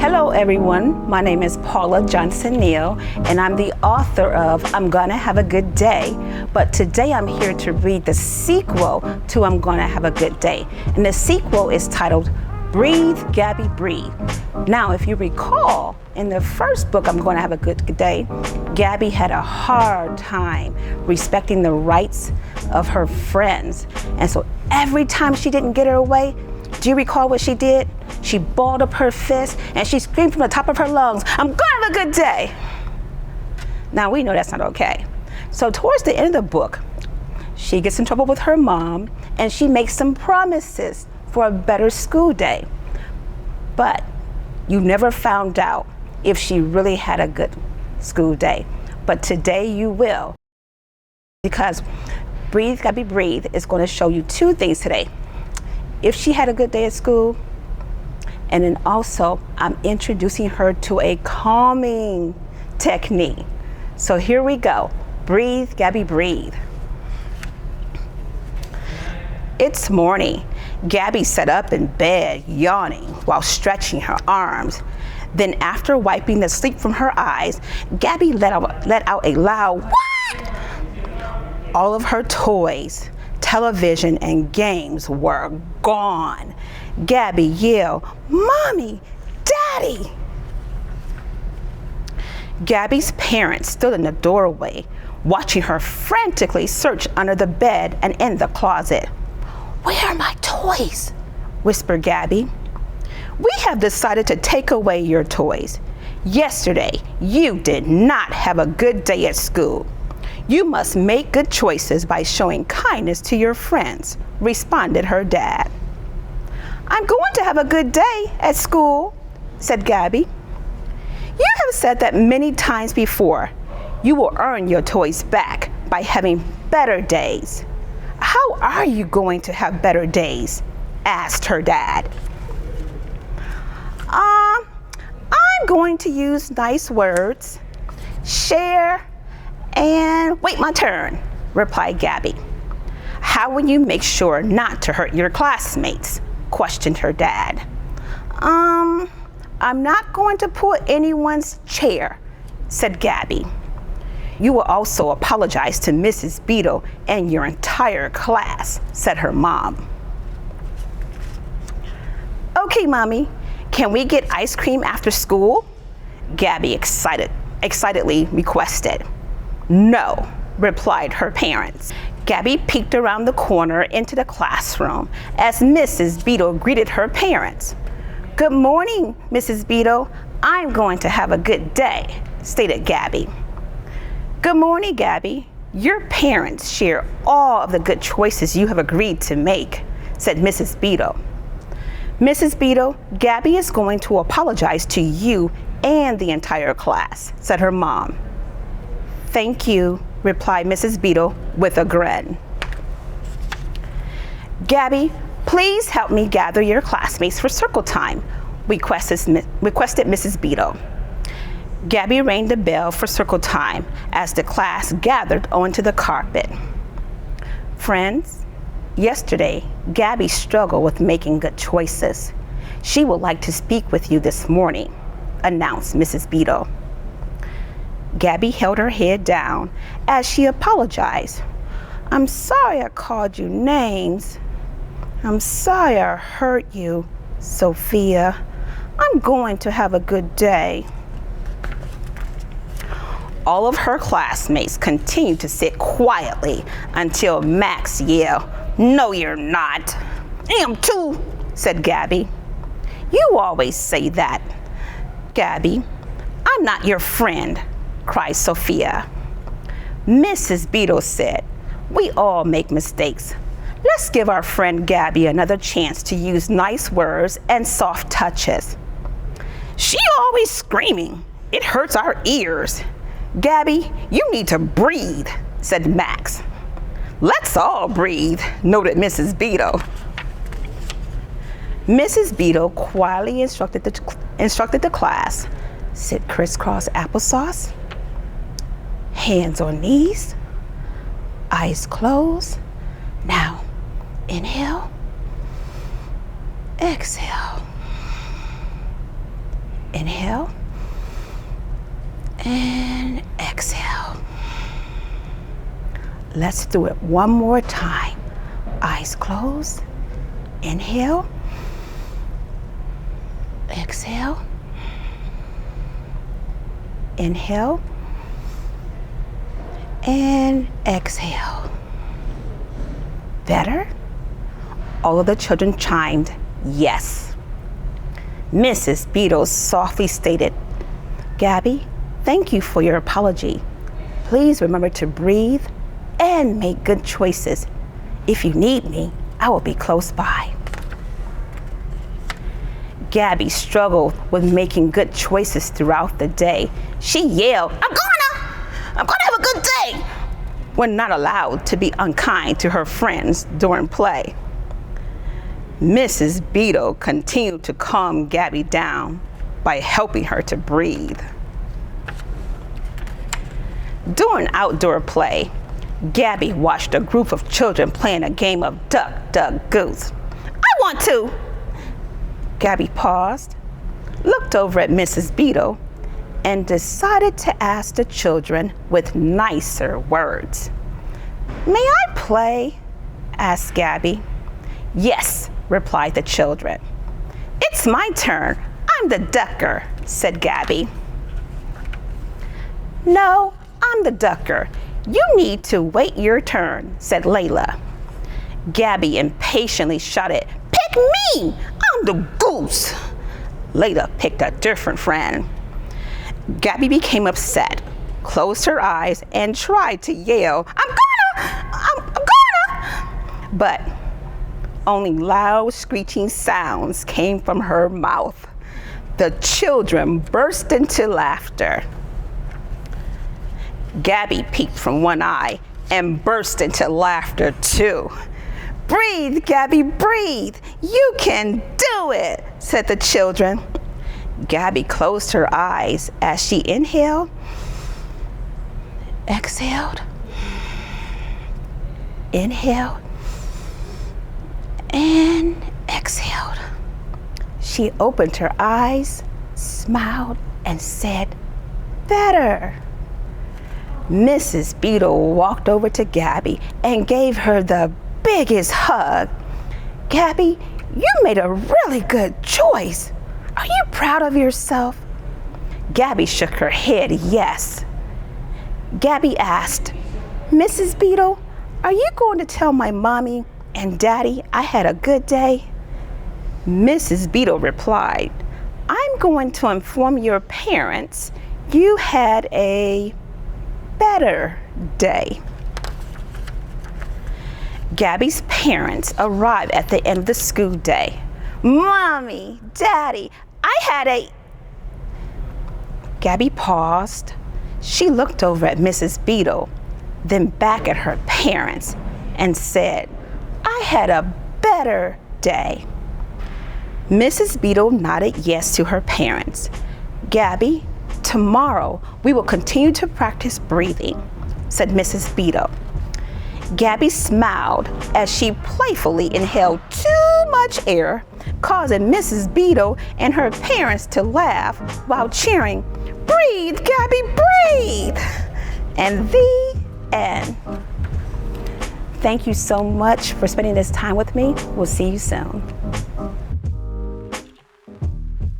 Hello everyone, my name is Paula Johnson Neal and I'm the author of I'm Gonna Have a Good Day, but today I'm here to read the sequel to I'm Gonna Have a Good Day, and the sequel is titled Breathe, Gabby, Breathe. Now, if you recall, in the first book, I'm Gonna Have a Good Day, Gabby had a hard time respecting the rights of her friends, and so every time she didn't get her way, do you recall what she did? She balled up her fist and she screamed from the top of her lungs, I'm gonna have a good day. Now we know that's not okay. So towards the end of the book, she gets in trouble with her mom and she makes some promises for a better school day. But you never found out if she really had a good school day. But today you will. Because Breathe, Gabby, Breathe is going to show you two things today. If she had a good day at school, and then also I'm introducing her to a calming technique. So here we go. Breathe, Gabby, breathe. It's morning. Gabby sat up in bed, yawning while stretching her arms. Then after wiping the sleep from her eyes, Gabby let out a loud "what?" All of her toys, television, and games were gone. Gabby yelled, Mommy, Daddy! Gabby's parents stood in the doorway, watching her frantically search under the bed and in the closet. Where are my toys? Whispered Gabby. We have decided to take away your toys. Yesterday, you did not have a good day at school. You must make good choices by showing kindness to your friends, responded her dad. I'm going to have a good day at school, said Gabby. You have said that many times before. You will earn your toys back by having better days. How are you going to have better days? Asked her dad. I'm going to use nice words, share, and wait my turn, replied Gabby. How will you make sure not to hurt your classmates? Questioned her dad. I'm not going to pull anyone's chair, said Gabby. You will also apologize to Mrs. Beadle and your entire class, said her mom. Okay, Mommy, can we get ice cream after school? Gabby excitedly requested. No, replied her parents. Gabby peeked around the corner into the classroom as Mrs. Beadle greeted her parents. Good morning, Mrs. Beadle. I'm going to have a good day, stated Gabby. Good morning, Gabby. Your parents share all of the good choices you have agreed to make, said Mrs. Beadle. Mrs. Beadle, Gabby is going to apologize to you and the entire class, said her mom. Thank you, replied Mrs. Beadle with a grin. Gabby, please help me gather your classmates for circle time, requested Mrs. Beadle. Gabby rang the bell for circle time as the class gathered onto the carpet. Friends, yesterday, Gabby struggled with making good choices. She would like to speak with you this morning, announced Mrs. Beadle. Gabby held her head down as she apologized. I'm sorry I called you names. I'm sorry I hurt you, Sophia. I'm going to have a good day. All of her classmates continued to sit quietly until Max yelled, No, you're not. I am too, said Gabby. You always say that. Gabby, I'm not your friend, cried Sophia. Mrs. Beadle said, We all make mistakes. Let's give our friend Gabby another chance to use nice words and soft touches. She always screaming. It hurts our ears. Gabby, you need to breathe, said Max. Let's all breathe, noted Mrs. Beadle. Mrs. Beadle quietly instructed the class, sit crisscross applesauce, hands on knees, eyes closed. Now, inhale, exhale, Inhale. And exhale. Let's do it one more time. Eyes closed. Inhale. Exhale. Inhale. And exhale. Better? All of the children chimed yes. Mrs. Beadle softly stated, Gabby, thank you for your apology. Please remember to breathe and make good choices. If you need me, I will be close by. Gabby struggled with making good choices throughout the day. She yelled, I'm gonna have a good day, when not allowed to be unkind to her friends during play. Mrs. Beadle continued to calm Gabby down by helping her to breathe. During outdoor play, Gabby watched a group of children playing a game of duck, duck, goose. I want to. Gabby paused, looked over at Mrs. Beadle, and decided to ask the children with nicer words. May I play? Asked Gabby. Yes, replied the children. It's my turn. I'm the ducker, said Gabby. No, I'm the ducker. You need to wait your turn, said Layla. Gabby impatiently shouted, Pick me! I'm the goose! Layla picked a different friend. Gabby became upset, closed her eyes, and tried to yell, I'm gonna! But only loud screeching sounds came from her mouth. The children burst into laughter. Gabby peeked from one eye and burst into laughter too. Breathe, Gabby, breathe. You can do it, said the children. Gabby closed her eyes as she inhaled, exhaled, inhaled, and exhaled. She opened her eyes, smiled, and said, Better. Mrs. Beadle walked over to Gabby and gave her the biggest hug. Gabby, you made a really good choice. Are you proud of yourself? Gabby shook her head yes. Gabby asked, Mrs. Beadle, are you going to tell my mommy and daddy I had a good day? Mrs. Beadle replied, I'm going to inform your parents you had a better day. Gabby's parents arrived at the end of the school day. Mommy, Daddy, I had a... Gabby paused. She looked over at Mrs. Beadle, then back at her parents and said, I had a better day. Mrs. Beadle nodded yes to her parents. Gabby, tomorrow we will continue to practice breathing, said Mrs. Beadle. Gabby smiled as she playfully inhaled too much air, causing Mrs. Beadle and her parents to laugh while cheering, Breathe, Gabby, breathe! And the end. Thank you so much for spending this time with me. We'll see you soon.